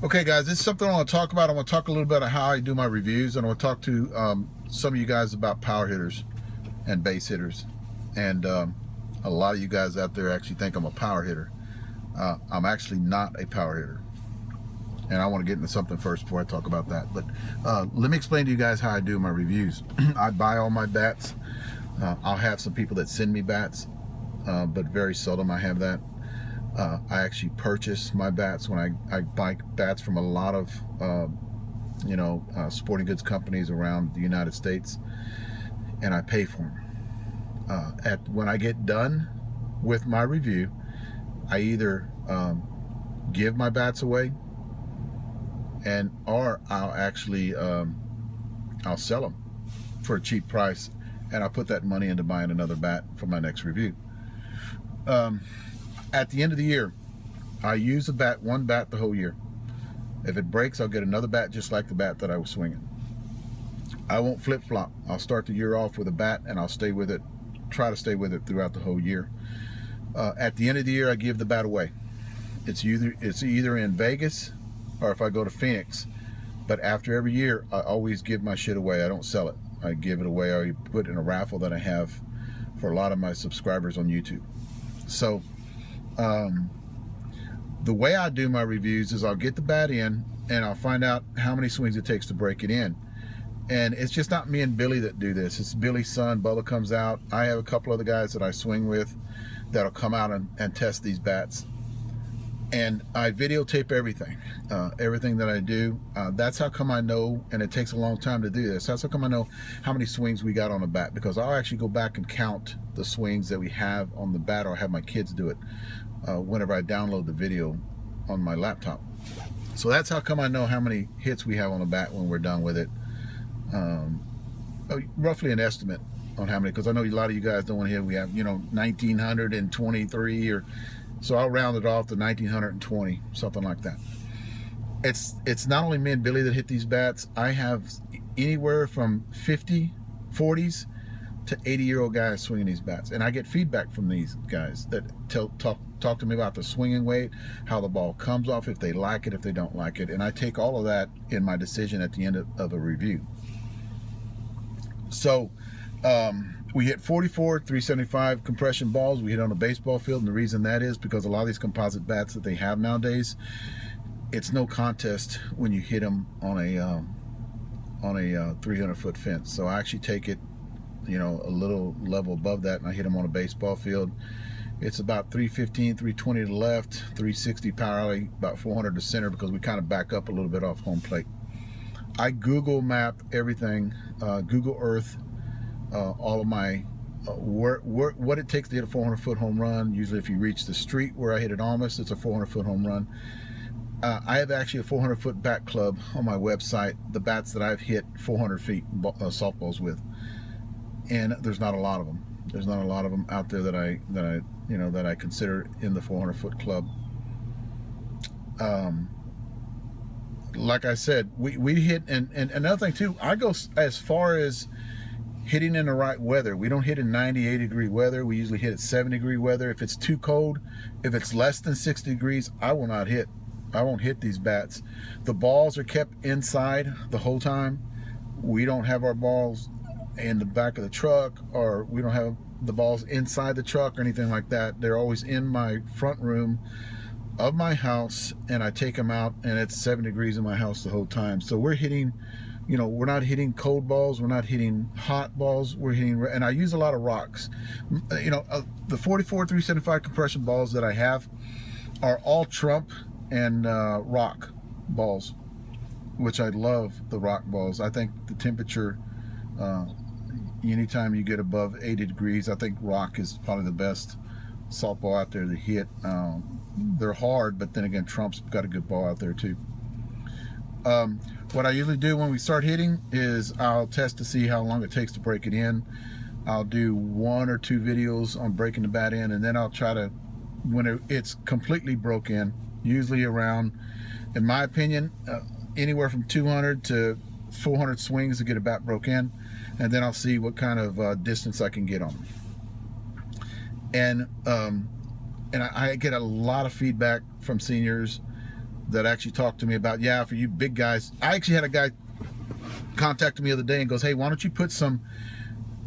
Okay, guys, this is something I want to talk about. I want to talk a little bit about how I do my reviews, and I want to talk to some of you guys about power hitters and base hitters. And a lot of you guys out there actually think I'm a power hitter. I'm actually not a power hitter. And I want to get into something first before I talk about that. But let me explain to you guys how I do my reviews. I buy all my bats. I'll have some people that send me bats, but very seldom I have that. I actually purchase my bats when I buy bats from a lot of sporting goods companies around the United States, and I pay for them. When I get done with my review, I either give my bats away, or I'll actually I'll sell them for a cheap price, and I'll put that money into buying another bat for my next review. At the end of the year, I use one bat the whole year. If it breaks, I'll get another bat just like the bat that I was swinging. I won't flip-flop. I'll start the year off with a bat, and I'll stay with it, try to stay with it throughout the whole year. At the end of the year, I give the bat away. It's either in Vegas or if I go to Phoenix. But after every year, I always give my shit away. I don't sell it. I give it away. I put it in a raffle that I have for a lot of my subscribers on YouTube. So the way I do my reviews is I'll get the bat in, and I'll find out how many swings it takes to break it in. And it's just not me and Billy that do this. It's Billy's son. Bubba comes out. I have a couple other guys that I swing with that'll come out and test these bats. And I videotape everything, everything that I do. That's how come I know, and it takes a long time to do this. That's how come I know how many swings we got on a bat, because I'll actually go back and count the swings that we have on the bat, or have my kids do it whenever I download the video on my laptop. So that's how come I know how many hits we have on the bat when we're done with it. Roughly an estimate on how many, because I know a lot of you guys don't want to hear we have 1923, or so I'll round it off to 1920, something like that. It's not only me and Billy that hit these bats. I have anywhere from 40s to 80-year-old guys swinging these bats, and I get feedback from these guys that talk to me about the swinging weight, how the ball comes off, if they like it, if they don't like it, and I take all of that in my decision at the end of a review. So we hit 44 375 compression balls. We hit on a baseball field, and the reason that is because a lot of these composite bats that they have nowadays, it's no contest when you hit them on a 300-foot fence. So I actually take it a little level above that, and I hit them on a baseball field. It's about 315, 320 to the left, 360 power alley, about 400 to center, because we kind of back up a little bit off home plate. I Google map everything, Google Earth, all of my what it takes to hit a 400-foot home run. Usually if you reach the street where I hit it almost, it's a 400-foot home run. I have actually a 400-foot bat club on my website, the bats that I've hit 400 feet softballs with. And there's not a lot of them. There's not a lot of them out there that I consider in the 400-foot club. Like I said, we hit, and another thing too, I go as far as hitting in the right weather. We don't hit in 90, 80-degree weather. We usually hit at 70-degree weather. If it's too cold, if it's less than 60 degrees, I will not hit. I won't hit these bats. The balls are kept inside the whole time. We don't have our balls in the back of the truck, or we don't have the balls inside the truck or anything like that. They're always in my front room of my house, and I take them out, and it's 7 degrees in my house the whole time. So we're hitting, we're not hitting cold balls, we're not hitting hot balls, we're hitting, and I use a lot of rocks. The 44 375 compression balls that I have are all Trump and rock balls, which I love the rock balls. I think the temperature, anytime you get above 80 degrees, I think rock is probably the best softball out there to hit. They're hard, but then again, Trump's got a good ball out there too. What I usually do when we start hitting is I'll test to see how long it takes to break it in. I'll do 1 or 2 videos on breaking the bat in, and then I'll try to, when it's completely broke in, usually around, in my opinion, anywhere from 200 to 400 swings to get a bat broke in, and then I'll see what kind of distance I can get on them. And I get a lot of feedback from seniors that actually talked to me about, yeah, for you big guys. I actually had a guy contact me the other day and goes, hey, why don't you put some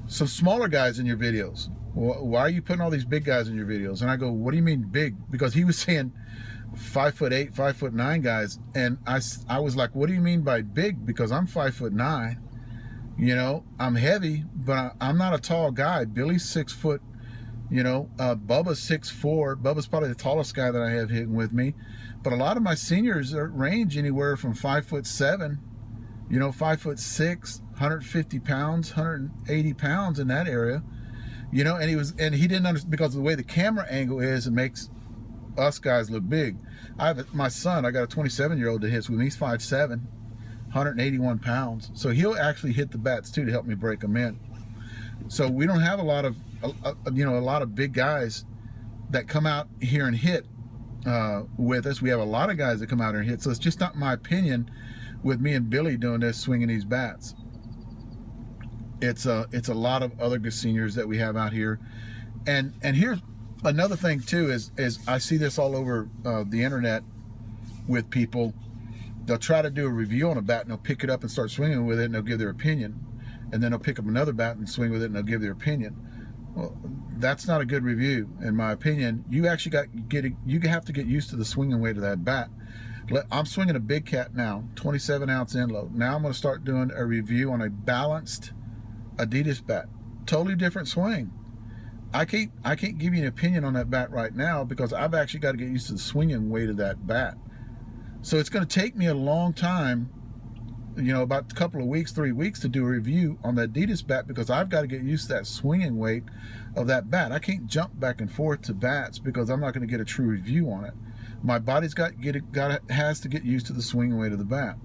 smaller guys in your videos? Why are you putting all these big guys in your videos? And I go, what do you mean big? Because he was saying 5'8", 5'9" guys, and I was like, what do you mean by big? Because I'm 5'9", you know, I'm heavy, but I'm not a tall guy. Billy's 6 foot, you know, Bubba's 6'4". Bubba's probably the tallest guy that I have hitting with me, but a lot of my seniors range anywhere from 5'7", you know, 5'6", 150 pounds, 180 pounds in that area, you know. And he didn't understand, because of the way the camera angle is, it makes us guys look big. I have my son, I got a 27-year-old that hits with me. He's 5'7", 181 pounds. So he'll actually hit the bats too to help me break them in. So we don't have a lot of, you know, a lot of big guys that come out here and hit with us. We have a lot of guys that come out here and hit. So it's just not my opinion with me and Billy doing this, swinging these bats. It's a lot of other good seniors that we have out here. And here's another thing too, is I see this all over the internet with people. They'll try to do a review on a bat and they'll pick it up and start swinging with it and they'll give their opinion. And then they'll pick up another bat and swing with it and they'll give their opinion. Well, that's not a good review, in my opinion. You actually you have to get used to the swinging weight of that bat. I'm swinging a Big Cat now, 27-ounce end load. Now I'm going to start doing a review on a balanced Adidas bat. Totally different swing. I can't give you an opinion on that bat right now because I've actually got to get used to the swinging weight of that bat. So it's going to take me a long time, you know, about a couple of weeks, 3 weeks, to do a review on the Adidas bat, because I've got to get used to that swinging weight of that bat. I can't jump back and forth to bats because I'm not going to get a true review on it. My body's has to get used to the swinging weight of the bat.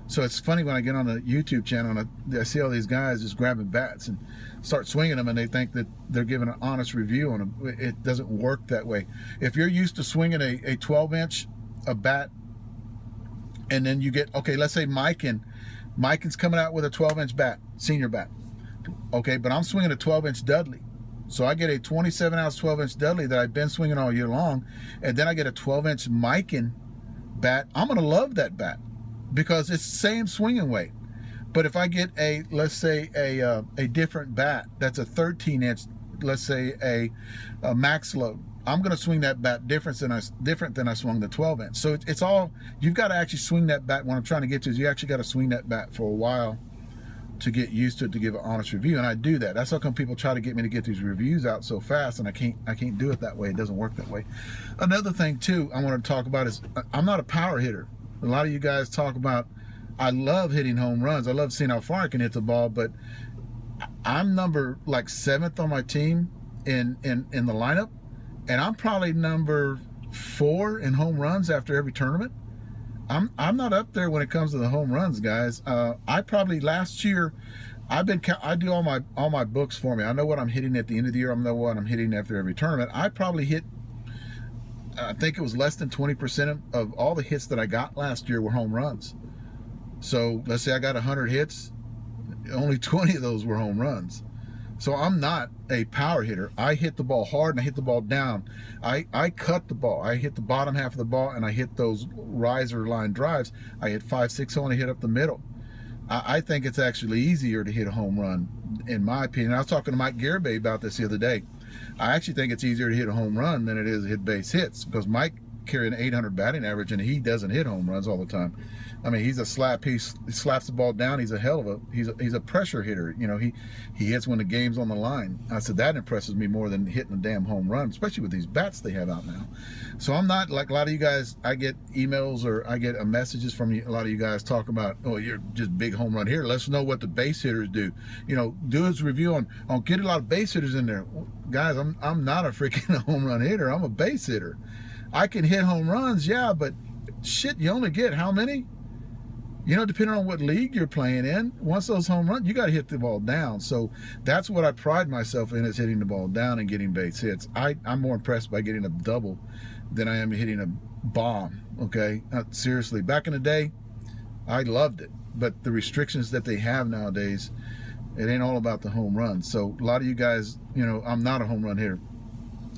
So it's funny when I get on a YouTube channel and I see all these guys just grabbing bats and start swinging them, and they think that they're giving an honest review on them. It doesn't work that way. If you're used to swinging a 12-inch bat, and then you get, okay, let's say Miken's coming out with a 12-inch bat, senior bat. Okay, but I'm swinging a 12-inch Dudley. So I get a 27-ounce 12-inch Dudley that I've been swinging all year long, and then I get a 12-inch Miken bat. I'm going to love that bat because it's the same swinging weight. But if I get let's say a different bat that's a 13-inch, let's say a max load, I'm going to swing that bat different than I swung the 12-inch. So it's all, you've got to actually swing that bat. What I'm trying to get to is you actually got to swing that bat for a while to get used to it, to give an honest review. And I do that. That's how come people try to get me to get these reviews out so fast, and I can't do it that way. It doesn't work that way. Another thing too I want to talk about is I'm not a power hitter. A lot of you guys talk about, I love hitting home runs. I love seeing how far I can hit the ball, but I'm number like 7th on my team in the lineup, and I'm probably number 4 in home runs after every tournament. I'm not up there when it comes to the home runs, guys. I probably last year, I do all my books for me. I know what I'm hitting at the end of the year. I know what I'm hitting after every tournament. I probably hit, I think it was less than 20% of all the hits that I got last year were home runs. So let's say I got 100 hits, only 20 of those were home runs. So I'm not a power hitter. I hit the ball hard and I hit the ball down. I cut the ball. I hit the bottom half of the ball and I hit those riser line drives. I hit 5-6 and I hit up the middle. I think it's actually easier to hit a home run, in my opinion. I was talking to Mike Garibay about this the other day. I actually think it's easier to hit a home run than it is to hit base hits, because Mike carrying an 800 batting average and he doesn't hit home runs all the time. I mean, he's a slap. He slaps the ball down. He's a hell of a. He's a pressure hitter. You know, he hits when the game's on the line. I said that impresses me more than hitting a damn home run, especially with these bats they have out now. So I'm not like a lot of you guys. I get emails or I get messages from a lot of you guys talking about, oh, you're just big home run hitter. Let's know what the base hitters do. You know, do his review on get a lot of base hitters in there. Well, guys, I'm not a freaking home run hitter. I'm a base hitter. I can hit home runs, yeah, but shit, you only get how many? You know, depending on what league you're playing in, once those home runs, you got to hit the ball down. So that's what I pride myself in, is hitting the ball down and getting base hits. I'm more impressed by getting a double than I am hitting a bomb, okay? Seriously, back in the day, I loved it. But the restrictions that they have nowadays, it ain't all about the home run. So a lot of you guys, you know, I'm not a home run hitter.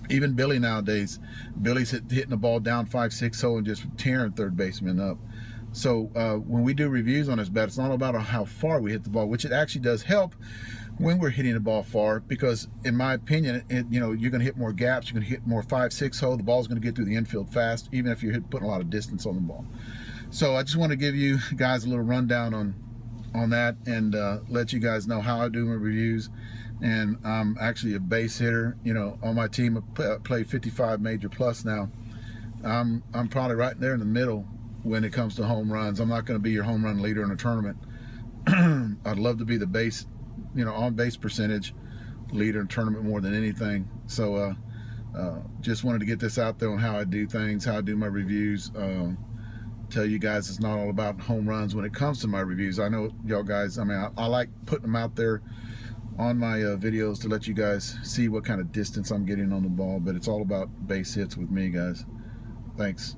Even Billy nowadays, Billy's hitting the ball down 5-6 hole and just tearing third baseman up. So when we do reviews on this bat, it's not about how far we hit the ball, which it actually does help when we're hitting the ball far, because in my opinion, you're going to hit more gaps, you're going to hit more 5-6 hole, the ball's going to get through the infield fast, even if you're putting a lot of distance on the ball. So I just want to give you guys a little rundown on that, and let you guys know how I do my reviews. And I'm actually a base hitter. On my team, I play 55 major plus now. I'm probably right there in the middle when it comes to home runs. I'm not going to be your home run leader in a tournament. I'd love to be the base, on base percentage leader in a tournament more than anything. So just wanted to get this out there on how I do things, how I do my reviews. Tell you guys it's not all about home runs when it comes to my reviews. I know y'all guys, I like putting them out there on my videos to let you guys see what kind of distance I'm getting on the ball, but it's all about base hits with me, guys. Thanks.